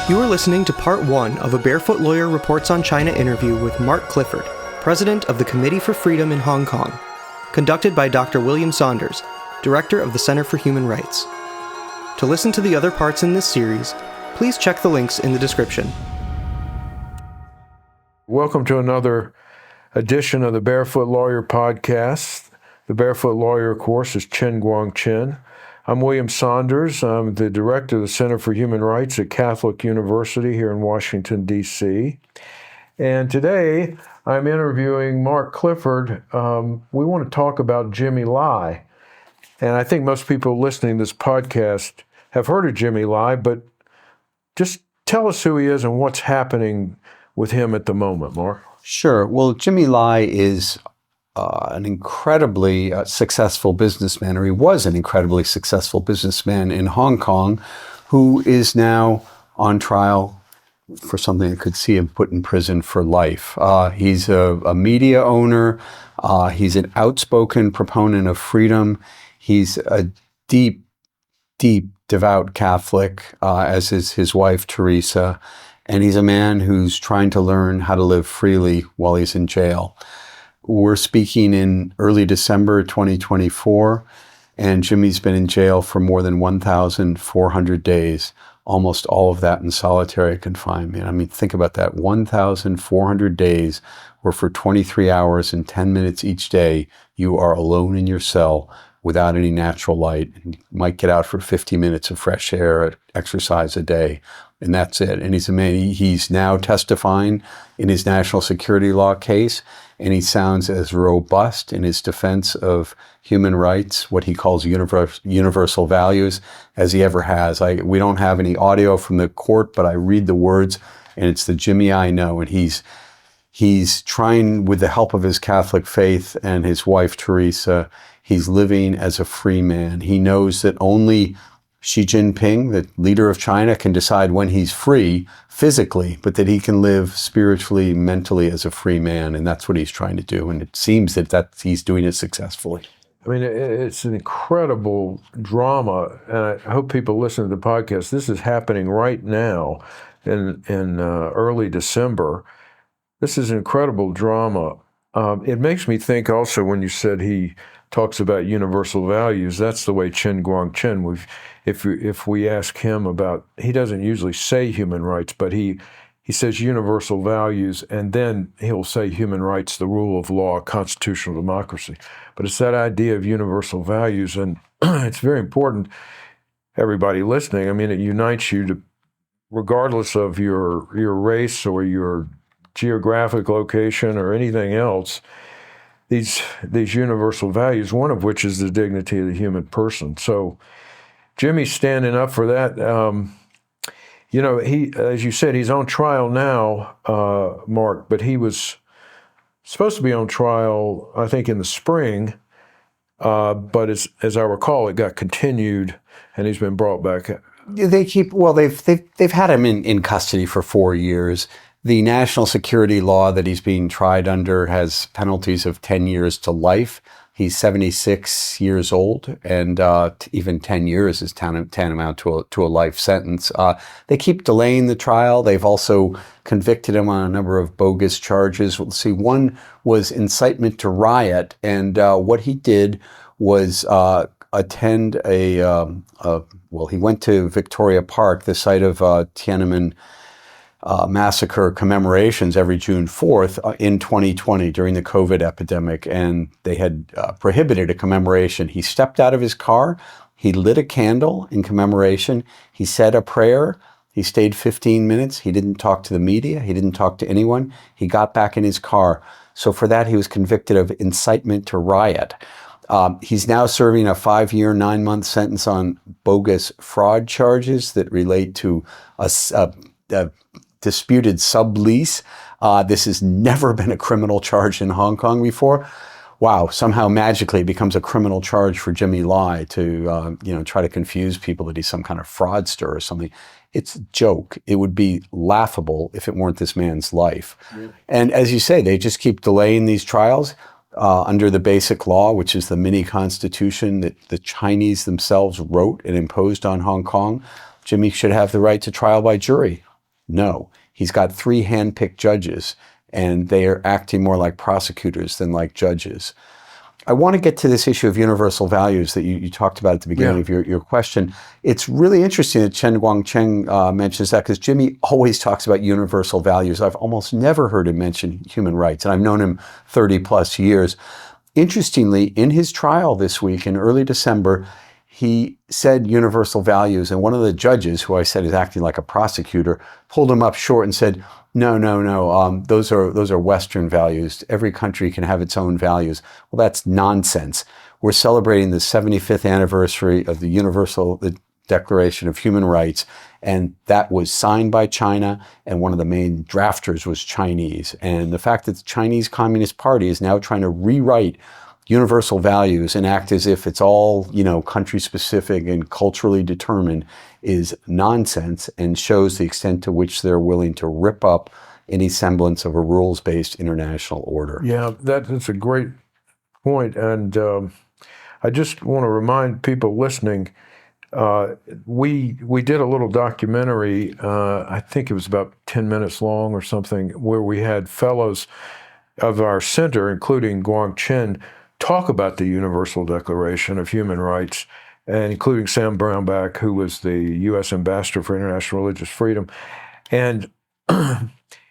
You are listening to part 1 of a Barefoot Lawyer Reports on China interview with Mark Clifford, President of the Committee for Freedom in Hong Kong, conducted by Dr. William Saunders, Director of the Center for Human Rights. To listen to the other parts in this series, please check the links in the description. Welcome to another edition of the Barefoot Lawyer Podcast. The Barefoot Lawyer, of course, is Chen Guangchen. I'm William Saunders. I'm the Director of the Center for Human Rights at Catholic University here in Washington, D.C. And today I'm interviewing Mark Clifford. We want to talk about Jimmy Lai. And I think most people listening to this podcast have heard of Jimmy Lai, but just tell us who he is and what's happening with him at the moment, Mark. Sure. Well, Jimmy Lai is an incredibly successful businessman, or he was an incredibly successful businessman in Hong Kong, who is now on trial for something that could see him put in prison for life. He's a media owner. He's an outspoken proponent of freedom. He's a deep, devout Catholic, as is his wife, Teresa. And he's a man who's trying to learn how to live freely while he's in jail. We're speaking in early December 2024, and Jimmy's been in jail for more than 1,400 days, almost all of that in solitary confinement. I mean, think about that, 1,400 days where for 23 hours and 10 minutes each day, you are alone in your cell without any natural light. And you might get out for 50 minutes of fresh air, exercise a day, and that's it. And he's now testifying in his national security law case, and he sounds as robust in his defense of human rights, what he calls universal values, as he ever has. We don't have any audio from the court, but I read the words, and it's the Jimmy I know. And he's trying, with the help of his Catholic faith and his wife, Teresa, he's living as a free man. He knows that only Xi Jinping, the leader of China, can decide when he's free physically, but that he can live spiritually, mentally as a free man. And that's what he's trying to do. And it seems that he's doing it successfully. I mean, it's an incredible drama. And I hope people listen to the podcast. This is happening right now in early December. This is incredible drama. It makes me think also when you said he talks about universal values, that's the way Chen Guangchen, if we ask him about, he doesn't usually say human rights, but he says universal values, and then he'll say human rights, the rule of law, constitutional democracy. But it's that idea of universal values, and it's very important, everybody listening. I mean, it unites you to, regardless of your race or your geographic location or anything else, these universal values, one of which is the dignity of the human person. So Jimmy's standing up for that. He, as you said, he's on trial now, Mark, but he was supposed to be on trial, I think, in the spring. But as I recall, it got continued, and he's been brought back. They've had him in custody for 4 years. The national security law that he's being tried under has penalties of 10 years to life. He's 76 years old, and even 10 years is tantamount to a life sentence. They keep delaying the trial. They've also convicted him on a number of bogus charges. Let's see, one was incitement to riot, and what he did was attend he went to Victoria Park, the site of Tiananmen massacre commemorations every June 4th in 2020 during the COVID epidemic, and they had prohibited a commemoration. He stepped out of his car, he lit a candle in commemoration, he said a prayer, he stayed 15 minutes, he didn't talk to the media, he didn't talk to anyone, he got back in his car. So for that, he was convicted of incitement to riot. He's now serving a 5-year, 9-month sentence on bogus fraud charges that relate to a disputed sublease. This has never been a criminal charge in Hong Kong before. Wow, somehow magically it becomes a criminal charge for Jimmy Lai to try to confuse people that he's some kind of fraudster or something. It's a joke. It would be laughable if it weren't this man's life. Really? And as you say, they just keep delaying these trials under the basic law, which is the mini constitution that the Chinese themselves wrote and imposed on Hong Kong. Jimmy should have the right to trial by jury. No. He's got 3 hand-picked judges, and they are acting more like prosecutors than like judges. I want to get to this issue of universal values that you talked about at the beginning of your question. It's really interesting that Chen Guangcheng mentions that, because Jimmy always talks about universal values. I've almost never heard him mention human rights, and I've known him 30 plus years. Interestingly, in his trial this week in early December, he said universal values, and one of the judges, who I said is acting like a prosecutor, pulled him up short and said, no, those are Western values. Every country can have its own values. Well, that's nonsense. We're celebrating the 75th anniversary of the Declaration of Human Rights, and that was signed by China, and one of the main drafters was Chinese. And the fact that the Chinese Communist Party is now trying to rewrite universal values and act as if it's all, country specific and culturally determined is nonsense, and shows the extent to which they're willing to rip up any semblance of a rules-based international order. Yeah, that's a great point. And I just want to remind people listening, we did a little documentary, I think it was about 10 minutes long or something, where we had fellows of our center, including Guangchen, talk about the Universal Declaration of Human Rights, and including Sam Brownback, who was the U.S. Ambassador for International Religious Freedom. And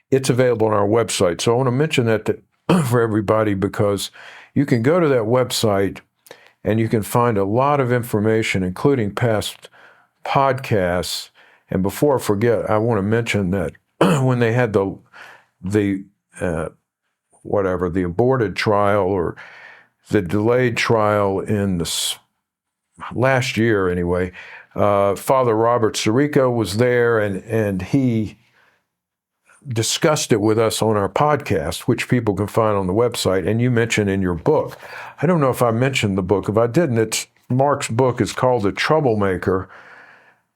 it's available on our website. So I want to mention that for everybody, because you can go to that website and you can find a lot of information, including past podcasts. And before I forget, I want to mention that when they had the aborted trial, or the delayed trial in the last year anyway, Father Robert Sirico was there, and he discussed it with us on our podcast, which people can find on the website. And you mentioned in your book, I don't know if I mentioned the book. If I didn't, Mark's book is called The Troublemaker,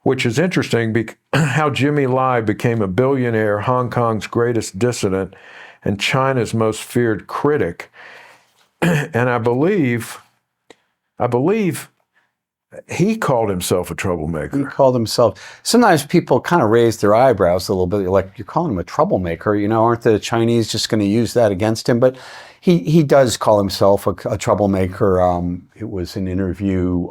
which is interesting, how Jimmy Lai became a billionaire, Hong Kong's greatest dissident, and China's most feared critic. And I believe he called himself a troublemaker. He called himself. Sometimes people kind of raise their eyebrows a little bit, like, you're calling him a troublemaker. Aren't the Chinese just going to use that against him? But he does call himself a troublemaker. It was an interview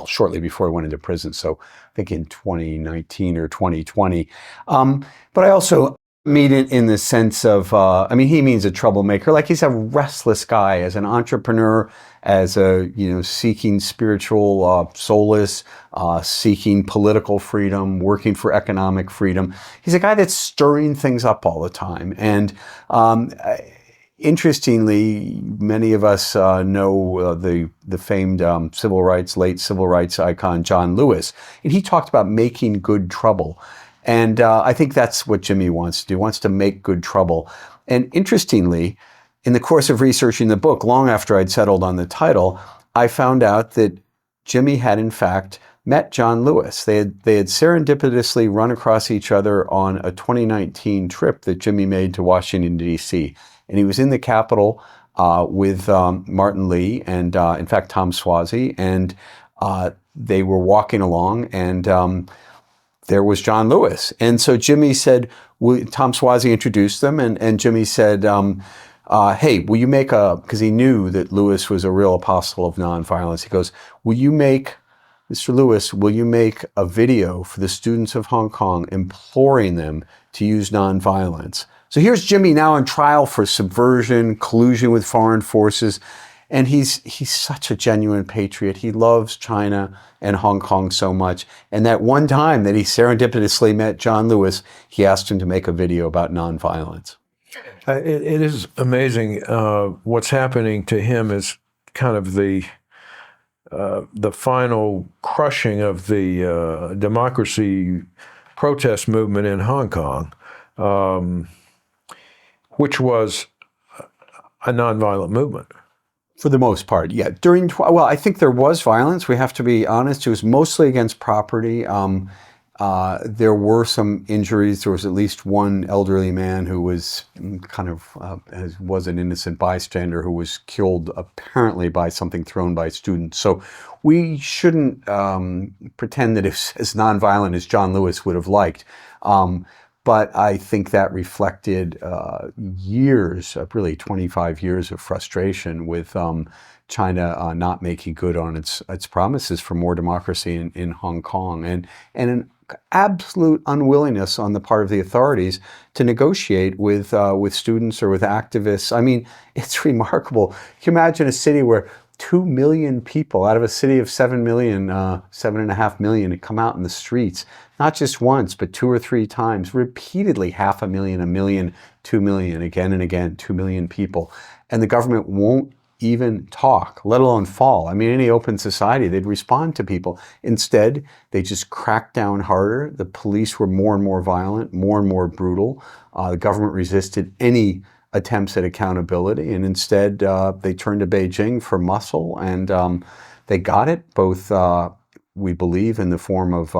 shortly before he went into prison. So I think in 2019 or 2020. But I also mean it in the sense of, he means a troublemaker. Like, he's a restless guy as an entrepreneur, as a, seeking spiritual solace, seeking political freedom, working for economic freedom. He's a guy that's stirring things up all the time. And interestingly, many of us know the famed late civil rights icon, John Lewis. And he talked about making good trouble. And I think that's what Jimmy wants to do. He wants to make good trouble. And interestingly, in the course of researching the book, long after I'd settled on the title, I found out that Jimmy had, in fact, met John Lewis. They had serendipitously run across each other on a 2019 trip that Jimmy made to Washington, D.C. And he was in the Capitol with Martin Lee and, in fact, Tom Suozzi. And they were walking along, and there was John Lewis. And so Jimmy said, Tom Suozzi introduced them, and Jimmy said, hey, will you make because he knew that Lewis was a real apostle of nonviolence. He goes, Mr. Lewis, will you make a video for the students of Hong Kong imploring them to use nonviolence? So here's Jimmy now on trial for subversion, collusion with foreign forces. And he's such a genuine patriot. He loves China and Hong Kong so much. And that one time that he serendipitously met John Lewis, he asked him to make a video about nonviolence. It is amazing. What's happening to him is kind of the final crushing of the democracy protest movement in Hong Kong, which was a nonviolent movement. For the most part, yeah. I think there was violence. We have to be honest. It was mostly against property. There were some injuries. There was at least one elderly man who was was an innocent bystander who was killed apparently by something thrown by students. So we shouldn't pretend that it's as nonviolent as John Lewis would have liked. But I think that reflected years, really 25 years of frustration with China not making good on its promises for more democracy in Hong Kong, and an absolute unwillingness on the part of the authorities to negotiate with students or with activists. I mean, it's remarkable. Can you imagine a city where 2 million people out of a city of 7 million, 7.5 million, come out in the streets, not just once, but 2 or 3 times, repeatedly, 500,000, 1 million, 2 million, again and again, 2 million people. And the government won't even talk, let alone fall. I mean, any open society, they'd respond to people. Instead, they just cracked down harder. The police were more and more violent, more and more brutal. The government resisted any attempts at accountability, and instead they turned to Beijing for muscle, and they got it, both, we believe, in the form of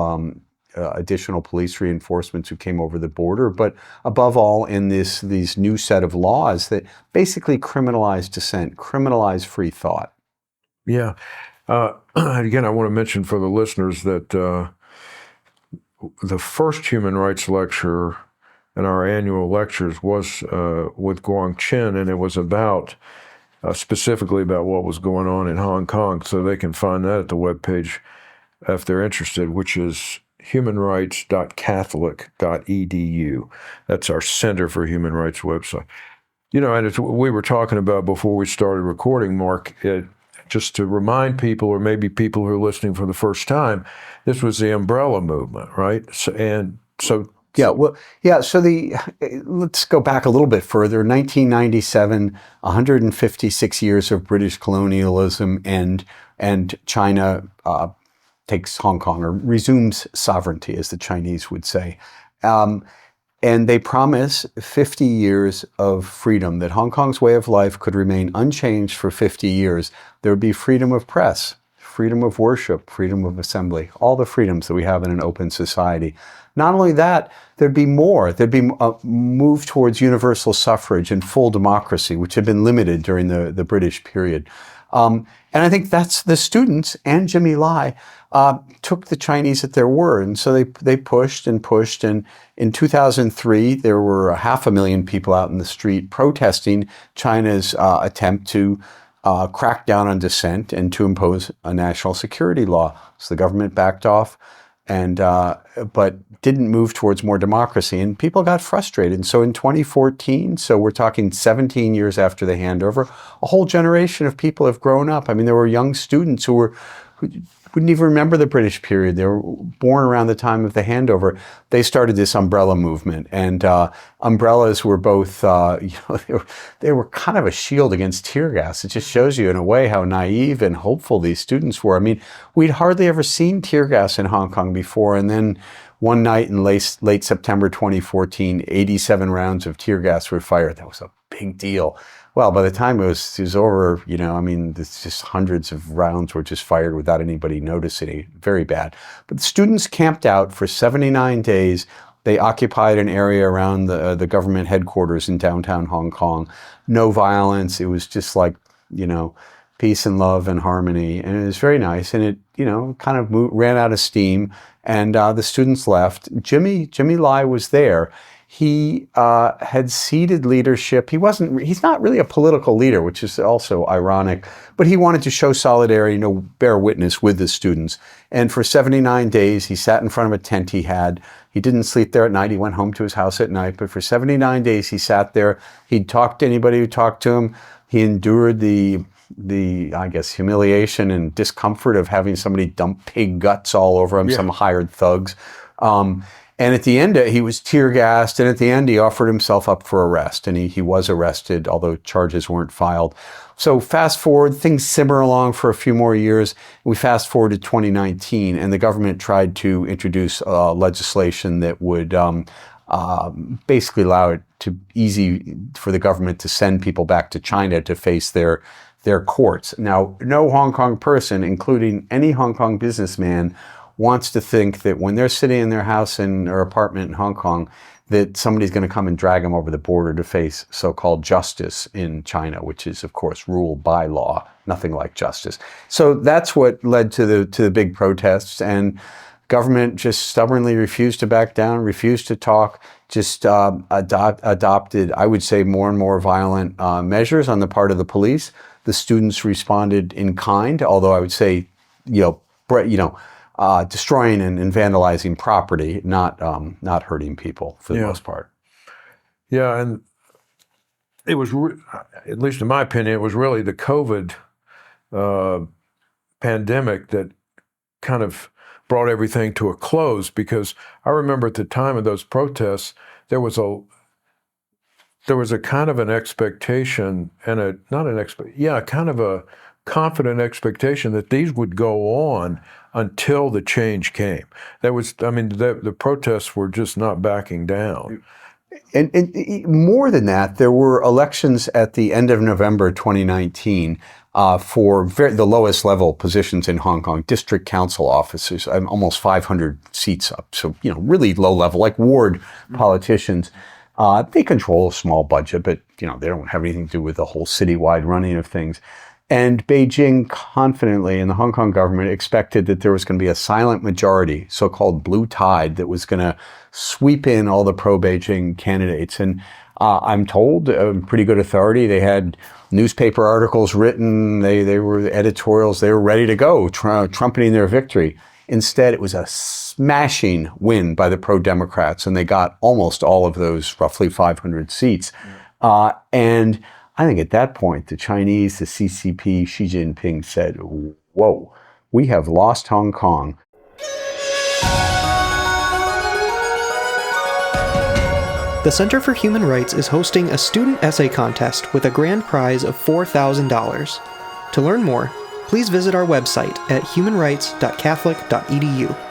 additional police reinforcements who came over the border, but above all in these new set of laws that basically criminalize dissent, criminalize free thought. Yeah. Again, I want to mention for the listeners that the first human rights lecture in our annual lectures was with Guang Chen, and it was about specifically about what was going on in Hong Kong. So they can find that at the webpage if they're interested, which is humanrights.catholic.edu. That's our Center for Human Rights website. You know, and it's, we were talking about before we started recording, Mark, just to remind people, or maybe people who are listening for the first time, this was the umbrella movement, right? So let's go back a little bit further. 1997, 156 years of British colonialism, and China takes Hong Kong, or resumes sovereignty, as the Chinese would say. And they promise 50 years of freedom, that Hong Kong's way of life could remain unchanged for 50 years. There would be freedom of press, freedom of worship, freedom of assembly, all the freedoms that we have in an open society. Not only that, there'd be more. There'd be a move towards universal suffrage and full democracy, which had been limited during the British period. And I think that's the students and Jimmy Lai took the Chinese at their word. And so they pushed and pushed. And in 2003, there were 500,000 people out in the street protesting China's attempt to crack down on dissent and to impose a national security law. So the government backed off, and but didn't move towards more democracy, and people got frustrated. And so in 2014, so we're talking 17 years after the handover, a whole generation of people have grown up. I mean, there were young students who wouldn't even remember the British period. They were born around the time of the handover. They started this umbrella movement, and umbrellas were both, they were kind of a shield against tear gas. It just shows you in a way how naive and hopeful these students were. I mean, we'd hardly ever seen tear gas in Hong Kong before, and then one night in late September 2014, 87 rounds of tear gas were fired. That was a big deal. Well, by the time it was over, it's just hundreds of rounds were just fired without anybody noticing. Very bad. But the students camped out for 79 days. They occupied an area around the government headquarters in downtown Hong Kong. No violence. It was just like, peace and love and harmony. And it was very nice. And it, kind of ran out of steam. And the students left. Jimmy Lai was there. He had ceded leadership. He's not really a political leader, which is also ironic, but he wanted to show solidarity, bear witness with the students. And for 79 days, he sat in front of a tent he had. He didn't sleep there at night. He went home to his house at night. But for 79 days, he sat there. He'd talk to anybody who talked to him. He endured the humiliation and discomfort of having somebody dump pig guts all over him, some hired thugs. And at the end, he was tear gassed, and at the end, he offered himself up for arrest, and he was arrested, although charges weren't filed. So fast forward, things simmer along for a few more years. We fast forward to 2019, and the government tried to introduce legislation that would basically allow it to easy for the government to send people back to China to face their courts. Now, no Hong Kong person, including any Hong Kong businessman, wants to think that when they're sitting in their house or apartment in Hong Kong, that somebody's going to come and drag them over the border to face so-called justice in China, which is, of course, ruled by law, nothing like justice. So that's what led to the big protests, and government just stubbornly refused to back down, refused to talk, just adopted, I would say, more and more violent measures on the part of the police. The students responded in kind, although I would say, destroying and vandalizing property, not hurting people for the most part. Yeah, and it was, at least in my opinion, it was really the COVID pandemic that kind of brought everything to a close, because I remember at the time of those protests, there was a kind of an expectation and kind of a confident expectation that these would go on until the change came. The protests were just not backing down. And more than that, there were elections at the end of November 2019 for the lowest level positions in Hong Kong, district council officers, almost 500 seats up. So, really low level, like ward politicians. They control a small budget, but, they don't have anything to do with the whole citywide running of things. And Beijing confidently, and the Hong Kong government expected that there was going to be a silent majority, so-called blue tide, that was going to sweep in all the pro-Beijing candidates. And I'm told, pretty good authority, they had newspaper articles written, they were editorials, they were ready to go, trumpeting their victory. Instead, it was a smashing win by the pro-Democrats, and they got almost all of those roughly 500 seats. And I think at that point, the Chinese, the CCP, Xi Jinping said, whoa, we have lost Hong Kong. The Center for Human Rights is hosting a student essay contest with a grand prize of $4,000. To learn more, please visit our website at humanrights.catholic.edu.